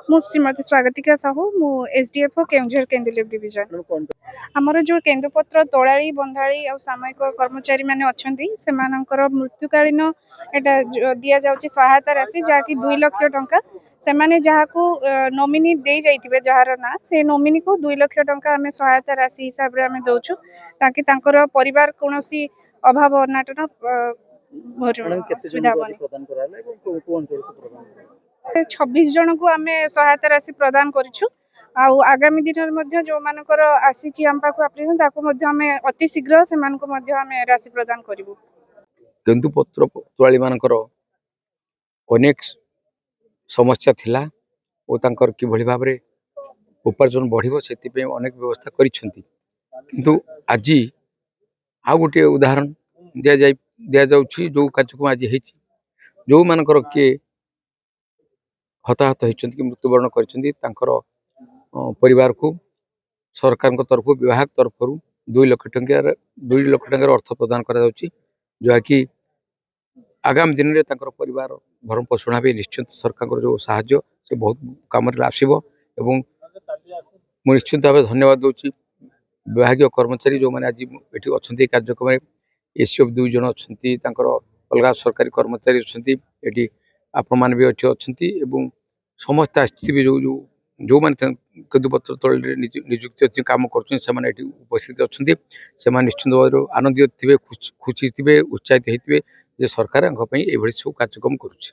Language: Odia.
ମୁଁ ଶ୍ରୀମତୀ ସ୍ୱାଗତିକା ସାହୁ ମୁଁ ଏସଡିଏଫଓ କେଉଁଝର କେନ୍ଦୁଲିପ ଡିଭିଜନ। ଆମର ଯେଉଁ କେନ୍ଦୁପତ୍ର ତୋଳାଳି ବନ୍ଧାଳି ଆଉ ସାମୟିକ କର୍ମଚାରୀମାନେ ଅଛନ୍ତି ସେମାନଙ୍କର ମୃତ୍ୟୁକାଳୀନ ଏଇଟା ଦିଆଯାଉଛି ସହାୟତା ରାଶି ଯାହାକି 2 ଲକ୍ଷ ଟଙ୍କା। ସେମାନେ ଯାହାକୁ ନୋମିନି ଦେଇଯାଇଥିବେ ଯାହାର ନାଁ ସେ ନୋମିନିକୁ 2 ଲକ୍ଷ ଟଙ୍କା ଆମେ ସହାୟତା ରାଶି ହିସାବରେ ଆମେ ଦେଉଛୁ ତାକି ତାଙ୍କର ପରିବାର କୌଣସି ଅଭାବ ଅନାଟନ ଅସୁବିଧା ହେବନି। 26 ଜଣଙ୍କୁ ଆମେ ସହାୟତା ରାଶି ପ୍ରଦାନ କରିଛୁ। ଆଉ ଆଗାମୀ ଦିନରେ ମଧ୍ୟ ଯେଉଁମାନଙ୍କର ଆସିଛି ଆମ ପାଖକୁ ଆପ୍ଲିକେସନ୍ ତାକୁ ମଧ୍ୟ ଆମେ ଅତି ଶୀଘ୍ର ସେମାନଙ୍କୁ ମଧ୍ୟ ଆମେ ରାଶି ପ୍ରଦାନ କରିବୁ। କେନ୍ଦୁପତ୍ର ତୋଳାଳି ମାନଙ୍କର ଅନେକ ସମସ୍ୟା ଥିଲା ଓ ତାଙ୍କର କିଭଳି ଭାବରେ ଉପାର୍ଜନ ବଢ଼ିବ ସେଥିପାଇଁ ଅନେକ ବ୍ୟବସ୍ଥା କରିଛନ୍ତି। କିନ୍ତୁ ଆଜି ଆଉ ଗୋଟିଏ ଉଦାହରଣ ଦିଆଯାଉଛି ଯେଉଁ କାର୍ଯ୍ୟକ୍ରମ ଆଜି ହେଇଛି ଯେଉଁମାନଙ୍କର କିଏ ହତାହତ ହୋଇଛନ୍ତି କି ମୃତ୍ୟୁବରଣ କରିଛନ୍ତି ତାଙ୍କର ପରିବାରକୁ ସରକାରଙ୍କ ତରଫରୁ ବିଭାଗ ତରଫରୁ 2 ଲକ୍ଷ ଟଙ୍କାର ଅର୍ଥ ପ୍ରଦାନ କରାଯାଉଛି ଯାହାକି ଆଗାମୀ ଦିନରେ ତାଙ୍କର ପରିବାର ଭରଣ ପୋଷଣ ହେବେ। ନିଶ୍ଚିନ୍ତ ସରକାରଙ୍କର ଯେଉଁ ସାହାଯ୍ୟ ସେ ବହୁତ କାମରେ ଆସିବ ଏବଂ ମୁଁ ନିଶ୍ଚିନ୍ତ ଭାବେ ଧନ୍ୟବାଦ ଦେଉଛି ବିଭାଗୀୟ କର୍ମଚାରୀ ଯେଉଁମାନେ ଆଜି ଏଠି ଅଛନ୍ତି ଏ କାର୍ଯ୍ୟକ୍ରମରେ। ଏସିଓଫ 2 ଜଣ ଅଛନ୍ତି, ତାଙ୍କର ଅଲଗା ସରକାରୀ କର୍ମଚାରୀ ଅଛନ୍ତି, ଏଠି ଆପଣମାନେ ବି ଏଠି ଅଛନ୍ତି ଏବଂ ସମସ୍ତେ ଆସିଥିବେ ଯେଉଁମାନେ କେନ୍ଦୁପତ୍ର ତୋଳାଳିରେ ନିଯୁକ୍ତି ଅଛି କାମ କରୁଛନ୍ତି ସେମାନେ ଏଠି ଉପସ୍ଥିତ ଅଛନ୍ତି। ସେମାନେ ନିଶ୍ଚିନ୍ତ ଭାବରେ ଆନନ୍ଦିତ ଥିବେ, ଖୁସି ଥିବେ, ଉତ୍ସାହିତ ହେଇଥିବେ ଯେ ସରକାର ତାଙ୍କ ପାଇଁ ଏଭଳି ସବୁ କାର୍ଯ୍ୟକ୍ରମ କରୁଛି।